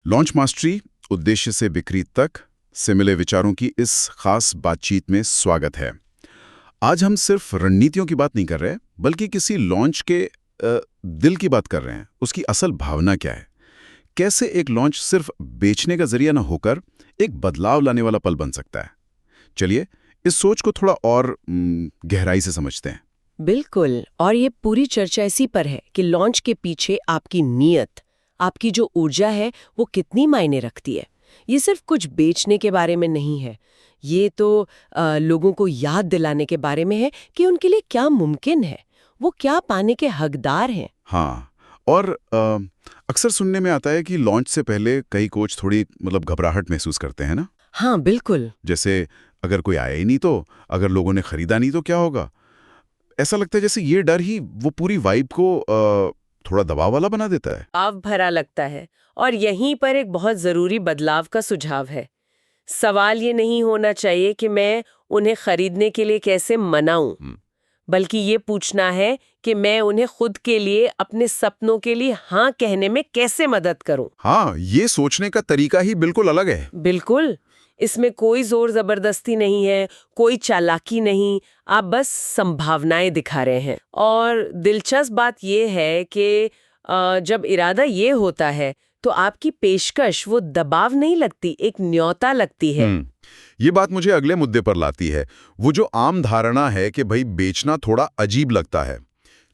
Launch mastery उद्देश्य से बिक्री तक से मिले विचारों की इस खास बातचीत में स्वागत है। आज हम सिर्फ रणनीतियों की बात नहीं कर रहे, बल्कि किसी लॉन्च के दिल की बात कर रहे हैं। उसकी असल भावना क्या है? कैसे एक लॉन्च सिर्फ बेचने का जरिया न होकर एक बदलाव लाने वाला पल बन सकता है? चलिए इस सोच को थोड़ा और गहराई से समझते हैं। बिल्कुल। और ये पूरी चर्चा इसी पर है कि लॉन्च के पीछे आपकी नीयत, आपकी जो ऊर्जा है वो कितनी मायने रखती है। ये सिर्फ कुछ बेचने के बारे में नहीं है। ये तो लोगों को याद दिलाने के बारे में है कि उनके लिए क्या मुमकिन है, वो क्या पाने के हकदार हैं। हाँ, और अक्सर सुनने में आता है कि लॉन्च से पहले कई कोच थोड़ी घबराहट महसूस करते हैं ना। हाँ बिल्कुल। जैसे अगर कोई आया ही नहीं तो, अगर लोगों ने खरीदा नहीं तो क्या होगा। ऐसा लगता है जैसे ये डर ही वो पूरी वाइब को थोड़ा दबाव वाला बना देता है। आप भरा लगता है। और यहीं पर एक बहुत जरूरी बदलाव का सुझाव है। सवाल ये नहीं होना चाहिए कि मैं उन्हें खरीदने के लिए कैसे मनाऊं, बल्कि ये पूछना है कि मैं उन्हें खुद के लिए, अपने सपनों के लिए हाँ कहने में कैसे मदद करूं। हाँ, ये सोचने का तरीका ही बिल्कुल अलग है। बिल्कुल। इसमें कोई जोर जबरदस्ती नहीं है, कोई चालाकी नहीं। आप बस संभावनाएं दिखा रहे हैं। और दिलचस्प बात यह है कि जब इरादा ये होता है तो आपकी पेशकश वो दबाव नहीं लगती, एक न्योता लगती है। ये बात मुझे अगले मुद्दे पर लाती है। वो जो आम धारणा है कि भाई बेचना थोड़ा अजीब लगता है,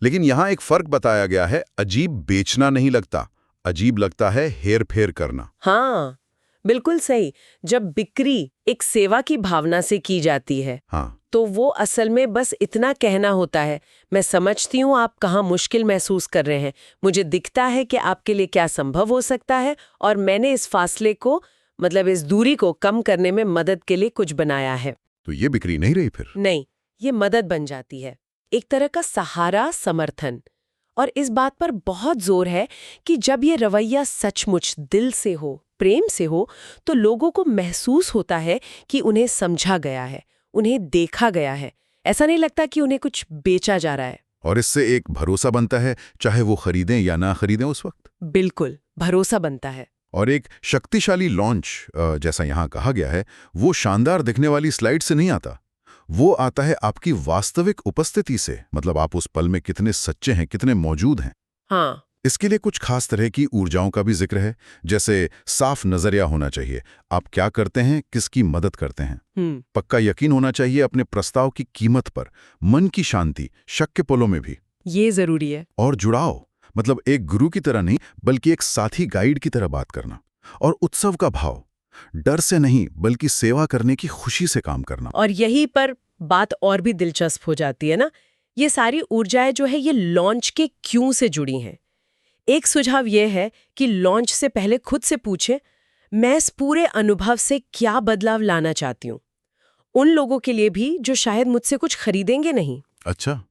लेकिन यहाँ एक फर्क बताया गया है। अजीब बेचना नहीं लगता, अजीब लगता है हेर फेर करना। हाँ बिल्कुल सही। जब बिक्री एक सेवा की भावना से की जाती है, हाँ, तो वो असल में बस इतना कहना होता है, मैं समझती हूँ आप कहाँ मुश्किल महसूस कर रहे हैं, मुझे दिखता है कि आपके लिए क्या संभव हो सकता है, और मैंने इस फासले को, इस दूरी को कम करने में मदद के लिए कुछ बनाया है। तो ये बिक्री नहीं रही फिर? नहीं, ये मदद बन जाती है, एक तरह का सहारा, समर्थन। और इस बात पर बहुत जोर है कि जब ये रवैया सचमुच दिल से हो, प्रेम से हो, तो लोगों को महसूस होता है कि उन्हें समझा गया है, उन्हें देखा गया है। ऐसा नहीं लगता कि उन्हें कुछ बेचा जा रहा है। और इससे एक भरोसा बनता है, चाहे वो खरीदें या ना खरीदें उस वक्त। बिल्कुल, भरोसा बनता है। और एक शक्तिशाली लॉन्च, जैसा यहाँ कहा गया है, वो शानदार दिखने वाली स्लाइड से नहीं आता। वो आता है आपकी वास्तविक उपस्थिति से। आप उस पल में कितने सच्चे हैं, कितने मौजूद हैं। हाँ, इसके लिए कुछ खास तरह की ऊर्जाओं का भी जिक्र है। जैसे साफ नजरिया होना चाहिए, आप क्या करते हैं, किसकी मदद करते हैं। पक्का यकीन होना चाहिए अपने प्रस्ताव की कीमत पर। मन की शांति शक के पलों में भी ये जरूरी है। और जुड़ाव, एक गुरु की तरह नहीं, बल्कि एक साथी गाइड की तरह बात करना। और उत्सव का भाव, डर से नहीं बल्कि सेवा करने की खुशी से काम करना। और यहीं पर बात और भी दिलचस्प हो जाती है ना। ये सारी ऊर्जाएं जो है ये लॉन्च के क्यों से जुड़ी हैं। एक सुझाव यह है कि लॉन्च से पहले खुद से पूछें, मैं इस पूरे अनुभव से क्या बदलाव लाना चाहती हूँ, उन लोगों के लिए भी जो शायद मुझसे कुछ खरीदेंगे नहीं। अच्छा,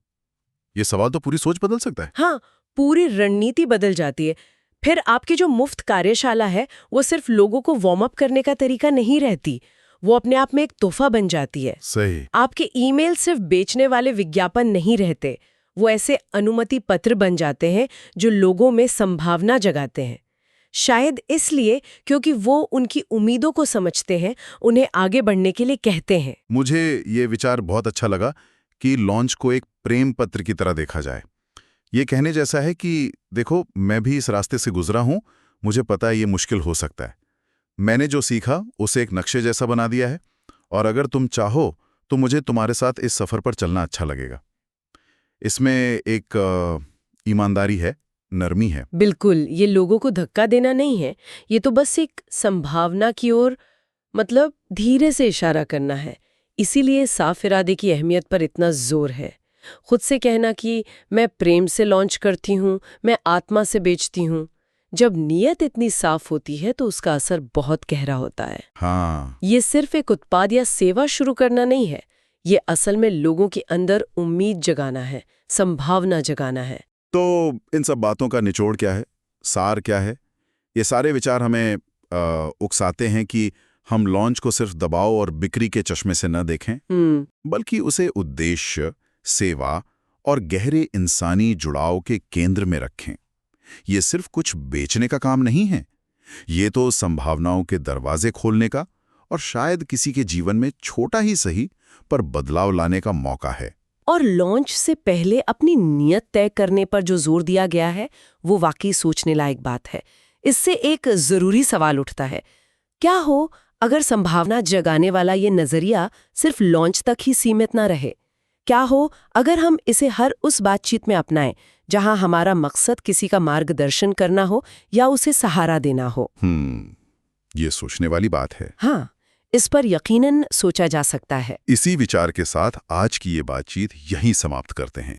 ये सवाल तो पूरी सोच बदल सकता है। हाँ, पूरी रणनीति बदल जाती है। फिर आपकी जो मुफ्त कार्यशाला है वो सिर्फ लोगों को वार्म अप करने का तरीका नहीं रहती, वो अपने आप में एक तोहफा बन जाती है। सही। आपके ईमेल सिर्फ बेचने वाले विज्ञापन नहीं रहते, वो ऐसे अनुमति पत्र बन जाते हैं जो लोगों में संभावना जगाते हैं। शायद इसलिए क्योंकि वो उनकी उम्मीदों को समझते हैं, उन्हें आगे बढ़ने के लिए कहते हैं। मुझे ये विचार बहुत अच्छा लगा कि लॉन्च को एक प्रेम पत्र की तरह देखा जाए। ये कहने जैसा है कि देखो, मैं भी इस रास्ते से गुजरा हूं, मुझे पता है ये मुश्किल हो सकता है। मैंने जो सीखा उसे एक नक्शे जैसा बना दिया है, और अगर तुम चाहो तो मुझे तुम्हारे साथ इस सफर पर चलना अच्छा लगेगा। इसमें एक ईमानदारी है, नरमी है। बिल्कुल, ये लोगों को धक्का देना नहीं है, ये तो बस एक संभावना की ओर धीरे से इशारा करना है। इसीलिए साफ इरादे की अहमियत पर इतना जोर है। खुद से कहना कि मैं प्रेम से लॉन्च करती हूँ, मैं आत्मा से बेचती हूँ। जब नीयत इतनी साफ होती है तो उसका असर बहुत गहरा होता है। हाँ, ये सिर्फ एक उत्पाद या सेवा शुरू करना नहीं है, ये असल में लोगों के अंदर उम्मीद जगाना है, संभावना जगाना है। तो इन सब बातों का निचोड़ क्या है, सार क्या है? ये सारे विचार हमें उकसाते हैं कि हम लॉन्च को सिर्फ दबाव और बिक्री के चश्मे से न देखें, बल्कि उसे उद्देश्य, सेवा और गहरे इंसानी जुड़ाव के केंद्र में रखें। ये सिर्फ कुछ बेचने का काम नहीं है, ये तो संभावनाओं के दरवाजे खोलने का और शायद किसी के जीवन में छोटा ही सही पर बदलाव लाने का मौका है। और लॉन्च से पहले अपनी नियत तय करने पर जो जोर दिया गया है वो वाकई सोचने लायक बात है। इससे एक जरूरी सवाल उठता है, क्या हो अगर संभावना जगाने वाला ये नजरिया सिर्फ लॉन्च तक ही सीमित ना रहे? क्या हो अगर हम इसे हर उस बातचीत में अपनाएं जहां हमारा मकसद किसी का मार्गदर्शन करना हो या उसे सहारा देना हो? ये सोचने वाली बात है। हाँ, इस पर यकीनन सोचा जा सकता है। इसी विचार के साथ आज की ये बातचीत यहीं समाप्त करते हैं।